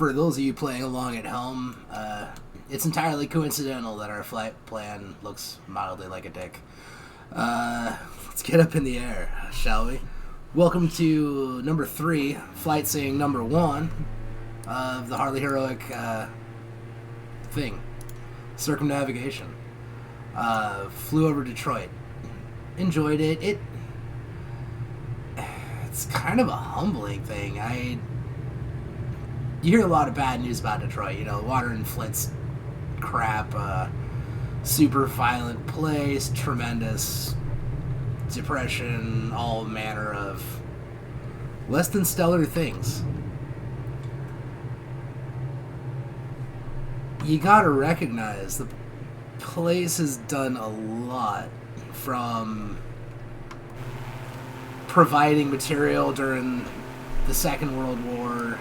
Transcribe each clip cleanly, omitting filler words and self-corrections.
For those of you playing along at home, it's entirely coincidental that our flight plan looks mildly like a dick. Let's get up in the air, shall we? Welcome to number 3, flight saying number 1 of the hardly heroic thing, circumnavigation. Flew over Detroit. Enjoyed it. It's kind of a humbling thing. You hear a lot of bad news about Detroit. You know, water and Flint's crap, super violent place, tremendous depression, all manner of less than stellar things. You gotta recognize the place has done a lot, from providing material during the Second World War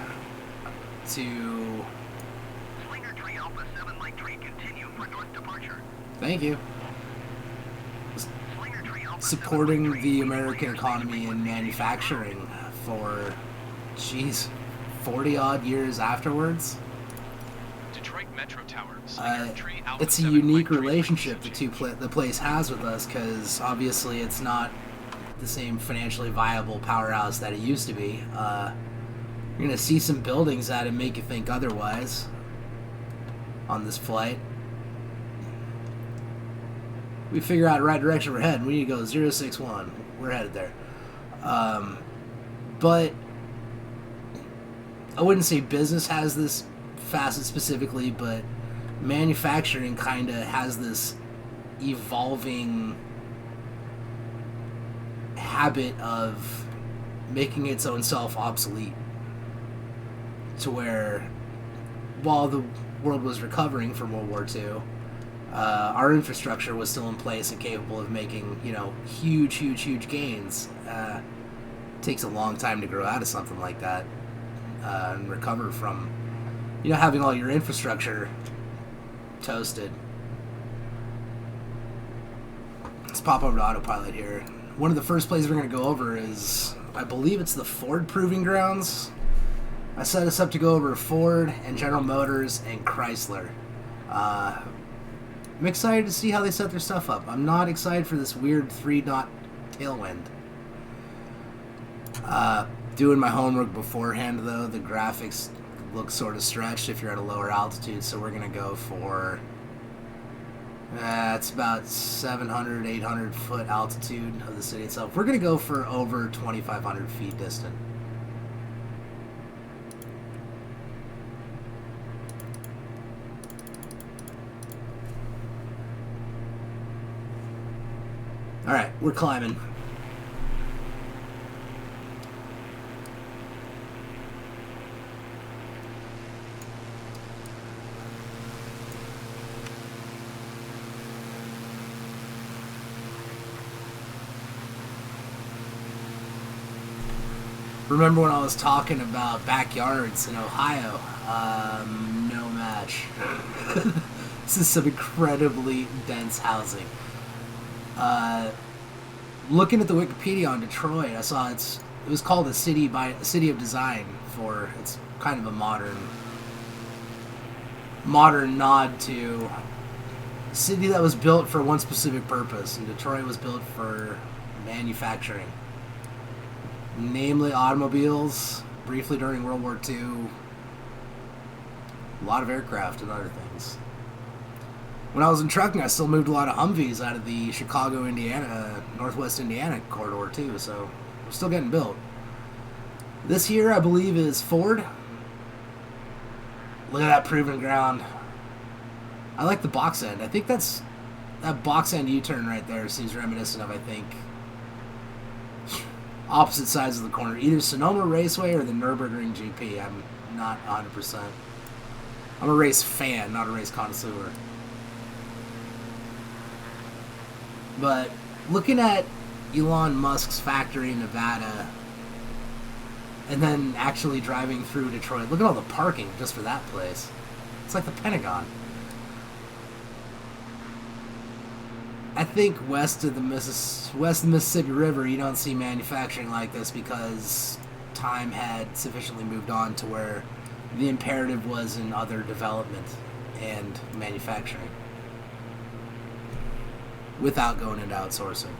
to Slinger 3 Alpha 7 Mike 3 continue for north departure. Thank you. Slinger 3 Alpha Supporting 7 Mike 3 the American economy and manufacturing for, 40 odd years afterwards. Detroit Metro Tower. Slinger 3 Alpha It's a 7 unique Mike 3 relationship frequency the place has with us, because obviously it's not the same financially viable powerhouse that it used to be. You're going to see some buildings that make you think otherwise on this flight. We figure out the right direction we're heading. We need to go 061. We're headed there. But I wouldn't say business has this facet specifically, but manufacturing kind of has this evolving habit of making its own self obsolete, to where while the world was recovering from World War II, our infrastructure was still in place and capable of making, huge gains. Takes a long time to grow out of something like that and recover from, having all your infrastructure toasted. Let's pop over to autopilot here. One of the first places we're going to go over is, I believe it's the Ford Proving Grounds. I set us up to go over Ford and General Motors and Chrysler. I'm excited to see how they set their stuff up. I'm not excited for this weird 3-knot tailwind. Doing my homework beforehand, though, the graphics look sort of stretched if you're at a lower altitude, so we're going to go for... it's about 700, 800 foot altitude of the city itself. We're going to go for over 2,500 feet distant. Alright, we're climbing. Remember when I was talking about backyards in Ohio? No match. This is some incredibly dense housing. Looking at the Wikipedia on Detroit, I saw it was called a city of design. For it's kind of a modern nod to a city that was built for one specific purpose, and Detroit was built for manufacturing. Namely automobiles, briefly during World War II, a lot of aircraft and other things. When I was in trucking, I still moved a lot of Humvees out of the Chicago, Indiana, Northwest Indiana corridor too, so we're still getting built. This here, I believe, is Ford. Look at that proving ground. I like the box end. I think that box end U-turn right there seems reminiscent of, I think, opposite sides of the corner. Either Sonoma Raceway or the Nürburgring GP. I'm not 100%. I'm a race fan, not a race connoisseur. But looking at Elon Musk's factory in Nevada and then actually driving through Detroit, look at all the parking just for that place. It's like the Pentagon. I think west of the Mississippi River, you don't see manufacturing like this because time had sufficiently moved on to where the imperative was in other development and manufacturing without going into outsourcing.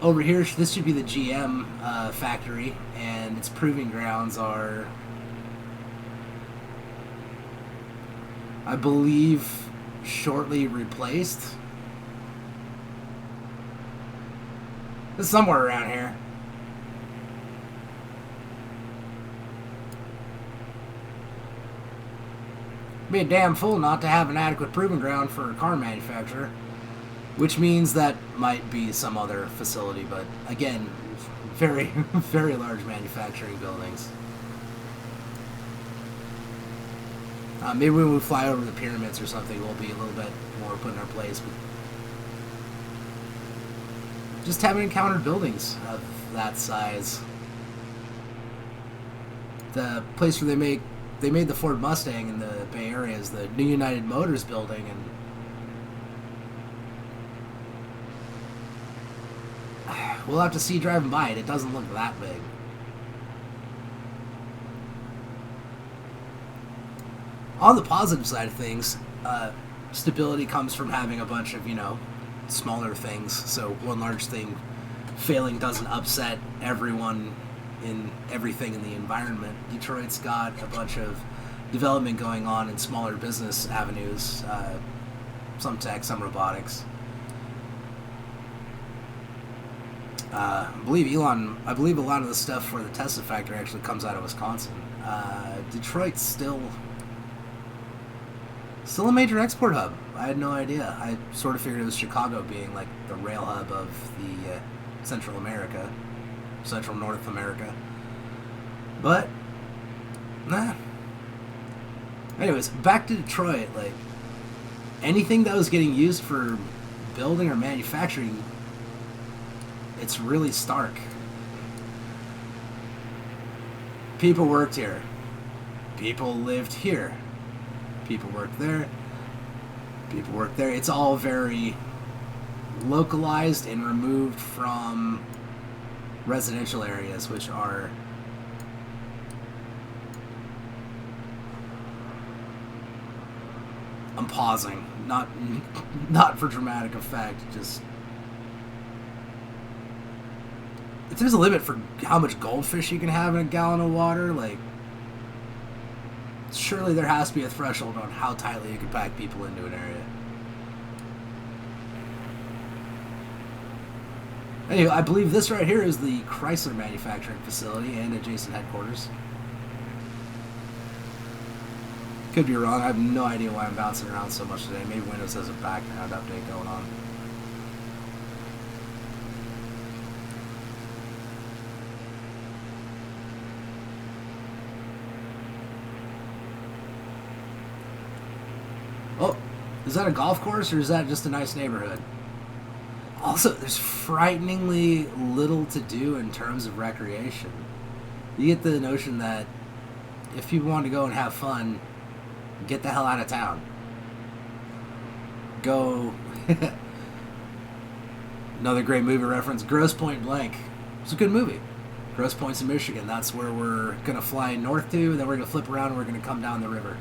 Over here, this should be the GM factory, and its proving grounds are, I believe, shortly replaced. It's somewhere around here. Be a damn fool not to have an adequate proving ground for a car manufacturer. Which means that might be some other facility, but again, very, very large manufacturing buildings. Maybe when we fly over the pyramids or something, we'll be a little bit more put in our place. But just haven't encountered buildings of that size. The place where they made the Ford Mustang in the Bay Area is the new United Motors building, and we'll have to see driving by it. It doesn't look that big. On the positive side of things, stability comes from having a bunch of, smaller things. So one large thing failing doesn't upset everyone in everything in the environment. Detroit's got a bunch of development going on in smaller business avenues, some tech, some robotics. I believe a lot of the stuff for the Tesla factory actually comes out of Wisconsin. Detroit's still a major export hub. I had no idea. I sort of figured it was Chicago being like the rail hub of the Central North America. But, nah. Anyways, back to Detroit. Like, anything that was getting used for building or manufacturing, it's really stark. People worked here. People lived here. People worked there. People worked there. It's all very localized and removed from residential areas, which are I'm pausing, not for dramatic effect, just if there's a limit for how much goldfish you can have in a gallon of water, like, surely there has to be a threshold on how tightly you can pack people into an area. Anyway, I believe this right here is the Chrysler manufacturing facility and adjacent headquarters. Could be wrong. I have no idea why I'm bouncing around so much today. Maybe Windows has a background update going on. Oh, is that a golf course or is that just a nice neighborhood? Also, there's frighteningly little to do in terms of recreation. You get the notion that if people want to go and have fun, get the hell out of town. Go. Another great movie reference, Grosse Point Blank. It's a good movie. Grosse Point's in Michigan. That's where we're going to fly north to, then we're going to flip around and we're going to come down the river.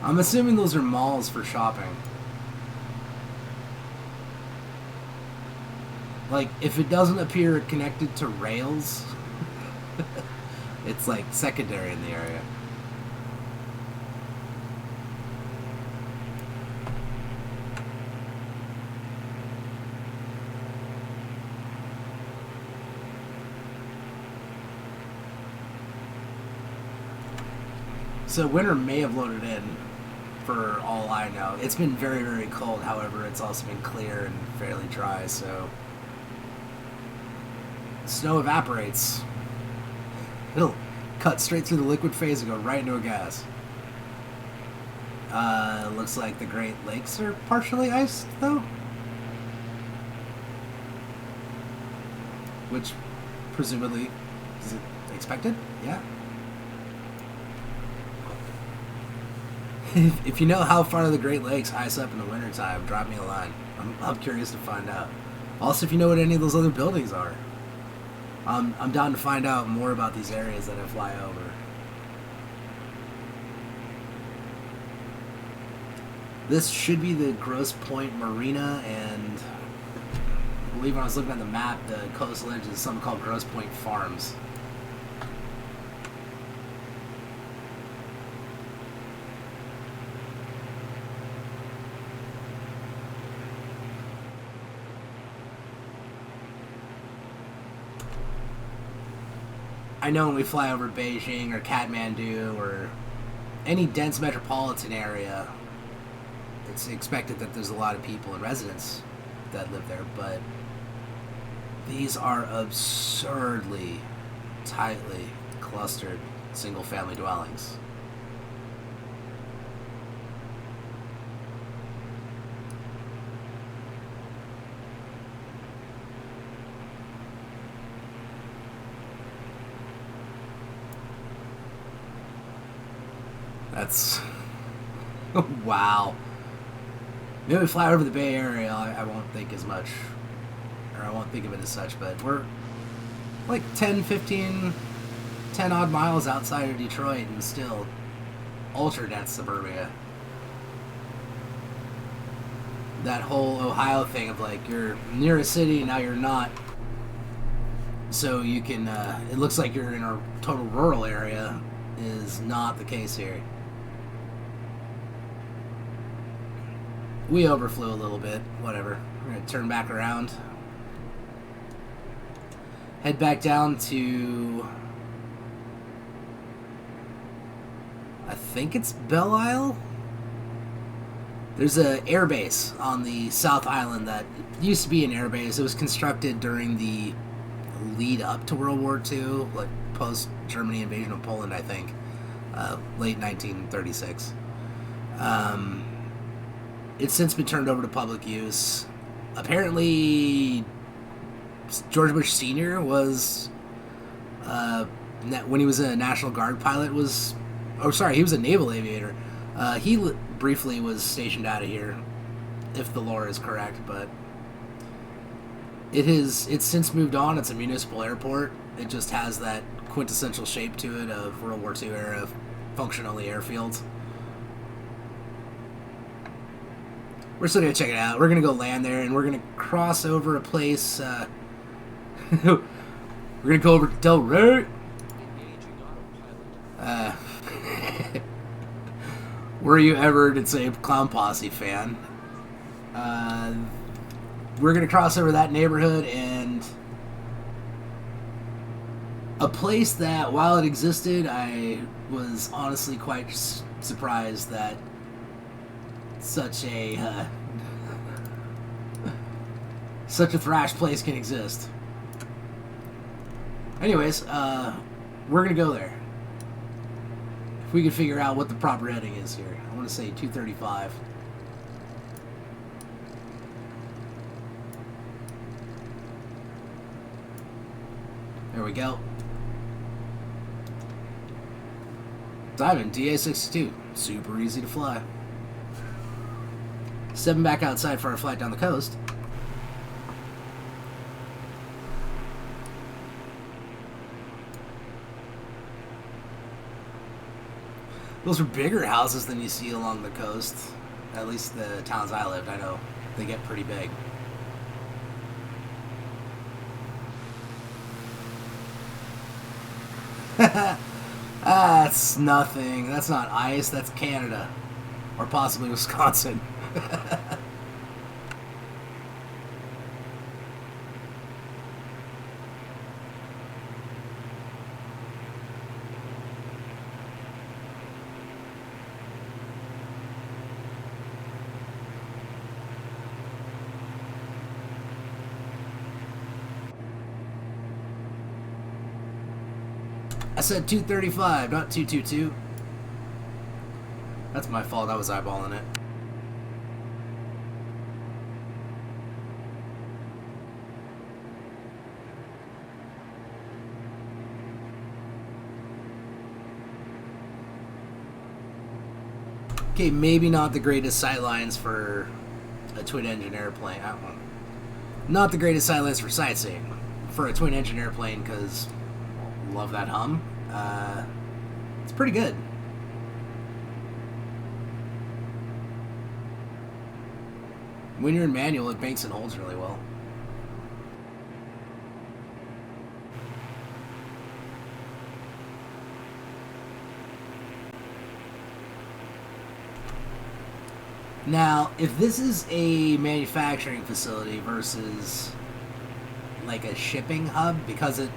I'm assuming those are malls for shopping. Like, if it doesn't appear connected to rails, it's like secondary in the area. So winter may have loaded in, for all I know. It's been very, very cold, however, it's also been clear and fairly dry, so snow evaporates. It'll cut straight through the liquid phase and go right into a gas. Looks like the Great Lakes are partially iced, though. Which, presumably, is it expected? Yeah. If you know how far the Great Lakes ice up in the wintertime, drop me a line. I'm curious to find out. Also, if you know what any of those other buildings are. I'm down to find out more about these areas that I fly over. This should be the Grosse Pointe Marina, and I believe when I was looking at the map, the coastal edge is something called Grosse Pointe Farms. I know when we fly over Beijing or Kathmandu or any dense metropolitan area, it's expected that there's a lot of people and residents that live there, but these are absurdly tightly clustered single-family dwellings. That's... wow. Maybe we fly over the Bay Area, I won't think as much, or I won't think of it as such, but we're like 10 odd miles outside of Detroit and still ultra dense suburbia. That whole Ohio thing of like, you're near a city, now you're not, so you can, it looks like you're in a total rural area, is not the case here. We overflew a little bit. Whatever. We're going to turn back around. Head back down to... I think it's Belle Isle? There's an airbase on the South Island that used to be an airbase. It was constructed during the lead up to World War II, like post-Germany invasion of Poland, I think. Late 1936. It's since been turned over to public use. Apparently, George Bush Sr. was, when he was a National Guard pilot, he was a naval aviator. He briefly was stationed out of here, if the lore is correct, but it's since moved on. It's a municipal airport. It just has that quintessential shape to it of World War II era function-only airfields. We're still going to check it out. We're going to go land there, and we're going to cross over a place. We're going to go over to Del Rey. Were you ever, to say, a Clown Posse fan? We're going to cross over that neighborhood, and a place that, while it existed, I was honestly quite surprised that such a thrash place can exist. Anyways, we're gonna go there. If we can figure out what the proper heading is here. I want to say 235. There we go. Diamond DA62. Super easy to fly. Stepping back outside for our flight down the coast. Those are bigger houses than you see along the coast. At least the towns I lived, I know they get pretty big. That's nothing. That's not ice, that's Canada. Or possibly Wisconsin. I said 235, not 222. That's my fault, I was eyeballing it. Okay, maybe not the greatest sightlines for a twin-engine airplane. I don't know. Not the greatest sightlines for sightseeing for a twin-engine airplane, because love that hum. It's pretty good. When you're in manual, it banks and holds really well. Now, if this is a manufacturing facility versus like a shipping hub, because it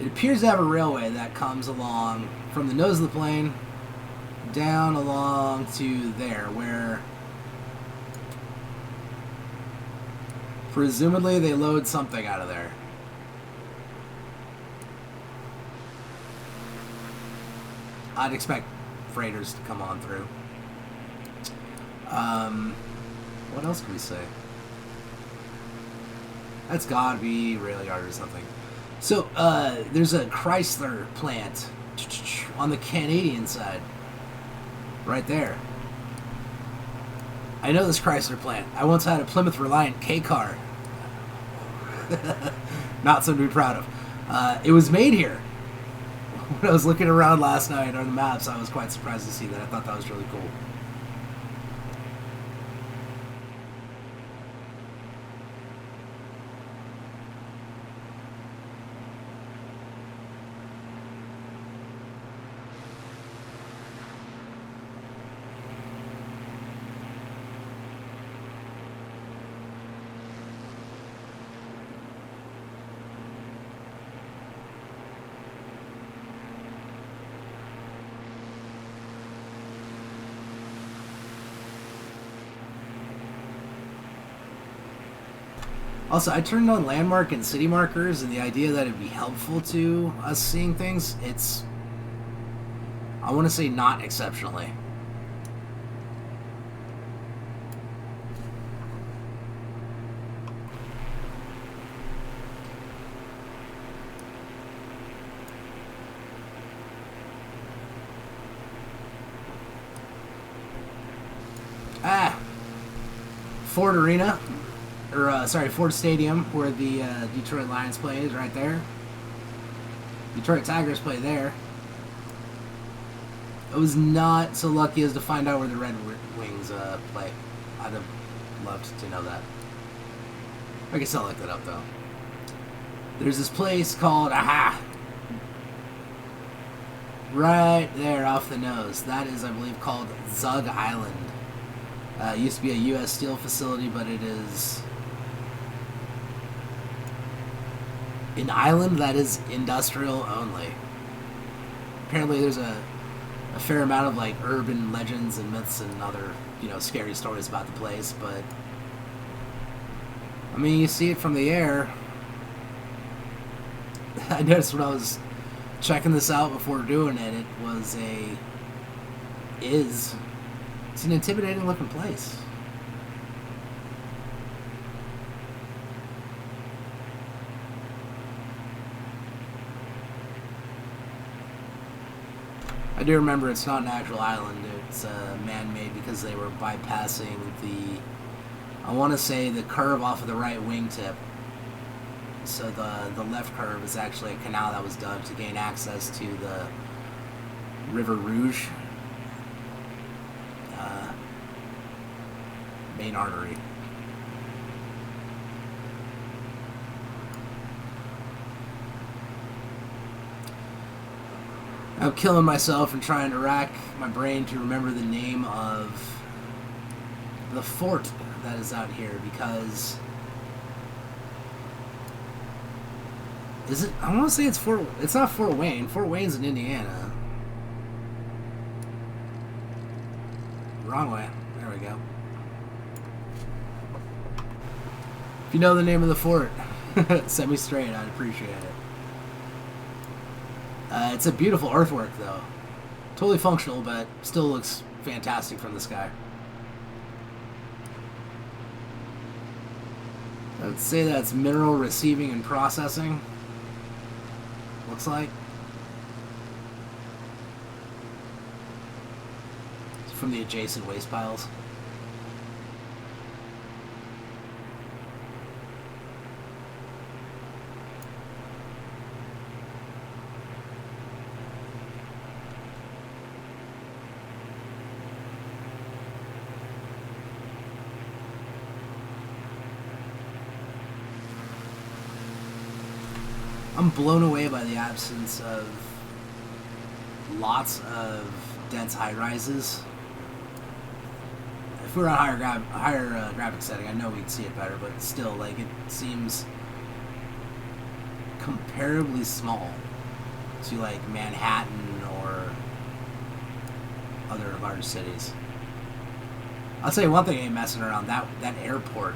appears to have a railway that comes along from the nose of the plane down along to there, where presumably they load something out of there. I'd expect freighters to come on through. What else can we say? That's gotta be rail yard or something. So, there's a Chrysler plant on the Canadian side. Right there. I know this Chrysler plant. I once had a Plymouth Reliant K car. Not something to be proud of. It was made here. When I was looking around last night on the maps, I was quite surprised to see that. I thought that was really cool. Also, I turned on landmark and city markers, and the idea that it'd be helpful to us seeing things, it's, I want to say, not exceptionally. Ford Arena. Ford Stadium, where the Detroit Lions play, is right there. Detroit Tigers play there. I was not so lucky as to find out where the Red Wings play. I'd have loved to know that. I guess I'll look that up, though. There's this place called, right there off the nose. That is, I believe, called Zug Island. It used to be a U.S. Steel facility, but it is an island that is industrial only. Apparently there's a fair amount of like urban legends and myths and other, scary stories about the place, but I mean, you see it from the air. I noticed when I was checking this out before doing it, it's an intimidating looking place. I do remember it's not an actual island. It's man-made because they were bypassing I want to say, the curve off of the right wingtip. So the left curve is actually a canal that was dug to gain access to the River Rouge main artery. I'm killing myself and trying to rack my brain to remember the name of the fort that is out here, because I want to say it's not Fort Wayne. Fort Wayne's in Indiana. Wrong way. There we go. If you know the name of the fort, set me straight. I'd appreciate it. It's a beautiful earthwork, though. Totally functional, but still looks fantastic from the sky. I would say that's mineral receiving and processing. Looks like. from the adjacent waste piles. I'm blown away by the absence of lots of dense high rises. If we were on higher graphic setting, I know we'd see it better, but still, like, it seems comparably small to like Manhattan or other large cities. I'll tell you one thing, I ain't messing around. That airport,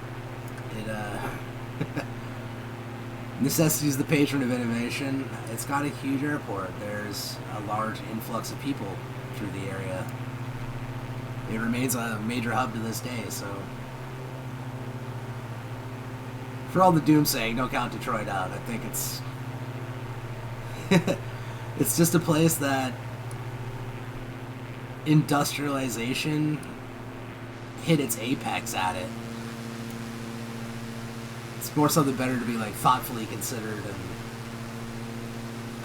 it necessity is the patron of innovation. It's got a huge airport. There's a large influx of people through the area. It remains a major hub to this day, so for all the doomsaying, don't count Detroit out. I think it's it's just a place that industrialization hit its apex at it. It's more something better to be like thoughtfully considered and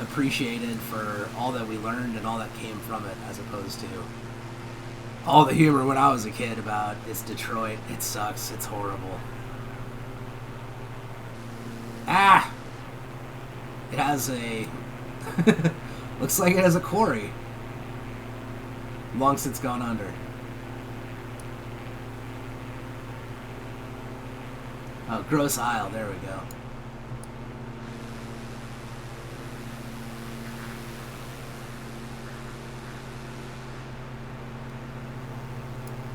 appreciated for all that we learned and all that came from it, as opposed to all the humor when I was a kid about it's Detroit, it sucks, it's horrible. Ah! It has a looks like it has a quarry. Long since gone under. Oh, Gross Isle, there we go.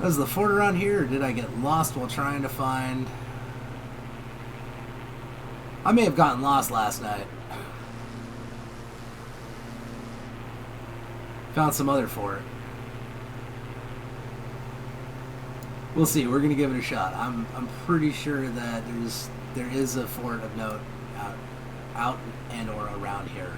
Was the fort around here, or did I get lost while trying to find... I may have gotten lost last night. Found some other fort. We'll see. We're gonna give it a shot. I'm pretty sure that there is a fort of note out and or around here.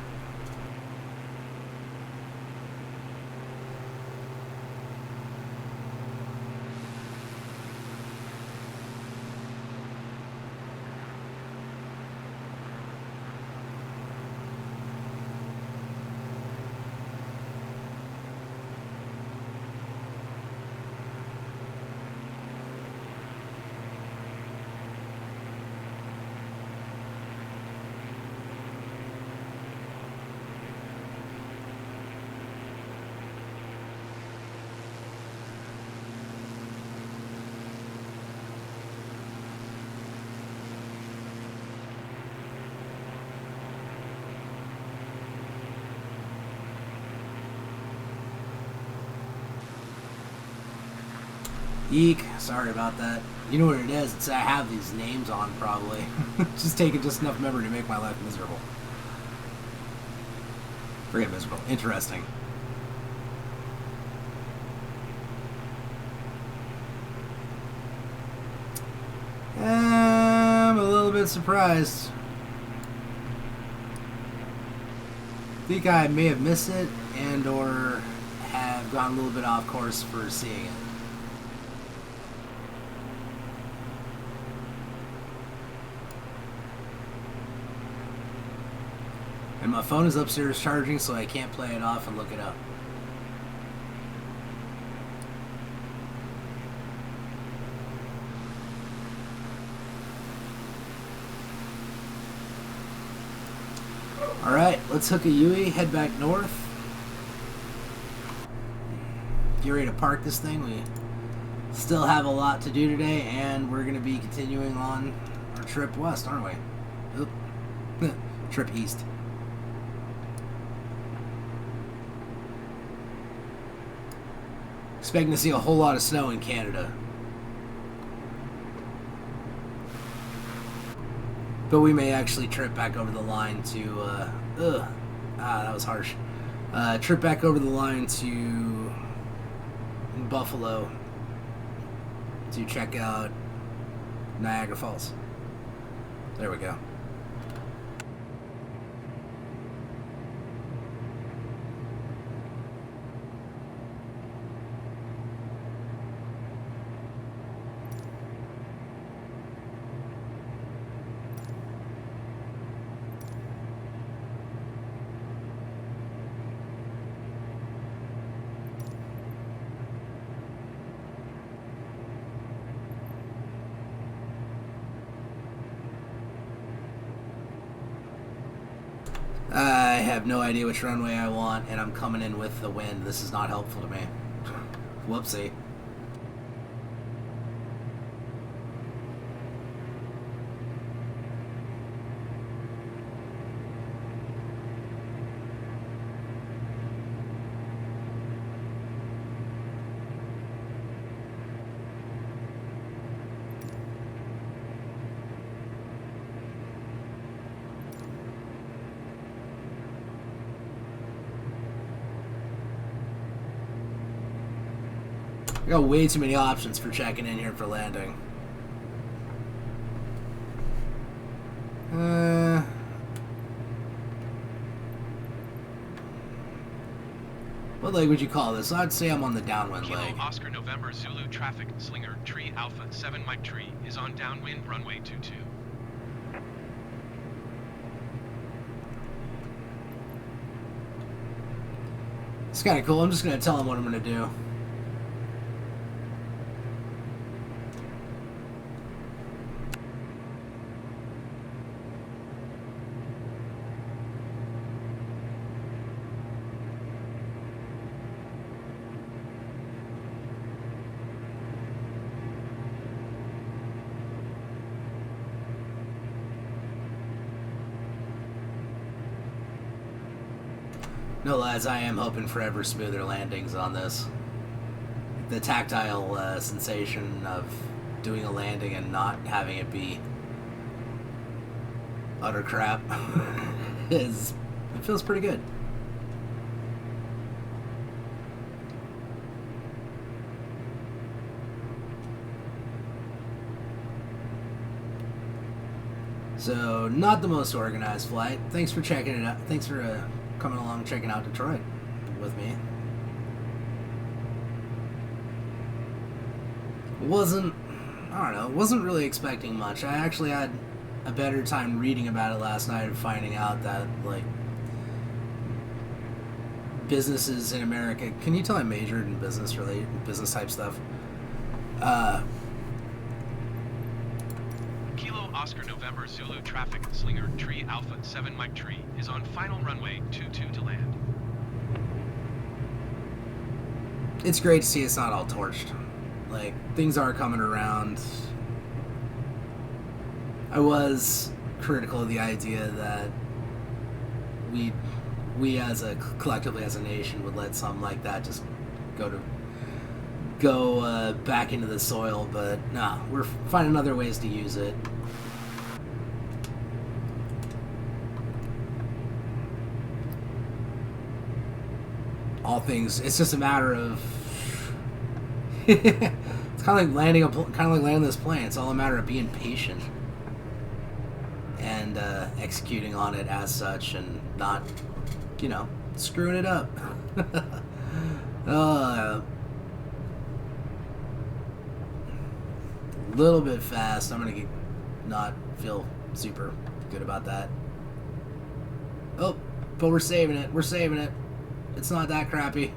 Eek, sorry about that. You know what it is? It's I have these names on, probably. Just taking just enough memory to make my life miserable. Forget miserable. Interesting. I'm a little bit surprised. I think I may have missed it and or have gone a little bit off course for seeing it. And my phone is upstairs charging, so I can't play it off and look it up. Alright, let's hook a Yui, head back north. Get ready to park this thing. We still have a lot to do today, and we're going to be continuing on our trip west, aren't we? Oop. Trip east. Expecting to see a whole lot of snow in Canada. But we may actually trip back over the line to, that was harsh. Trip back over the line to Buffalo to check out Niagara Falls. There we go. have no idea which runway I want, and I'm coming in with the wind. This is not helpful to me. Whoopsie. I got way too many options for checking in here for landing. What leg would you call this? I'd say I'm on the downwind Kilo leg. Oscar November Zulu traffic slinger tree Alpha 7 Mike tree is on downwind runway 22. It's kind of cool. I'm just going to tell him what I'm going to do. No, lads, I am hoping for ever smoother landings on this. The tactile sensation of doing a landing and not having it be utter crap it feels pretty good. So, not the most organized flight. Thanks for checking it out. Thanks for coming along, checking out Detroit with me. Wasn't really expecting much. I actually had a better time reading about it last night and finding out that, like, businesses in America, can you tell I majored in business type stuff? Kilo Oscar November Zulu traffic slinger tree Alpha 7 Mike tree is on final runway 22 to land. It's great to see it's not all torched. Like, things are coming around. I was critical of the idea that we as a collectively as a nation would let something like that just go back into the soil, but nah, we're finding other ways to use it. All things, it's just a matter of it's kind of like landing this plane. It's all a matter of being patient and executing on it as such, and not, screwing it up. A little bit fast. I'm gonna not feel super good about that. Oh, but we're saving it. We're saving it. It's not that crappy.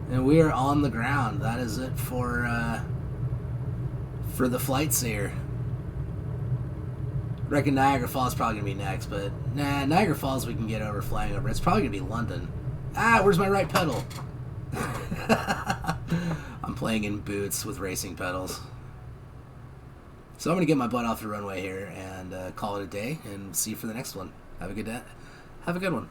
And we are on the ground. That is it for the flights here. I reckon Niagara Falls is probably going to be next, but nah, Niagara Falls we can get over flying over. It's probably going to be London. Ah, where's my right pedal? I'm playing in boots with racing pedals. So I'm going to get my butt off the runway here and call it a day and see you for the next one. Have a good day. Have a good one.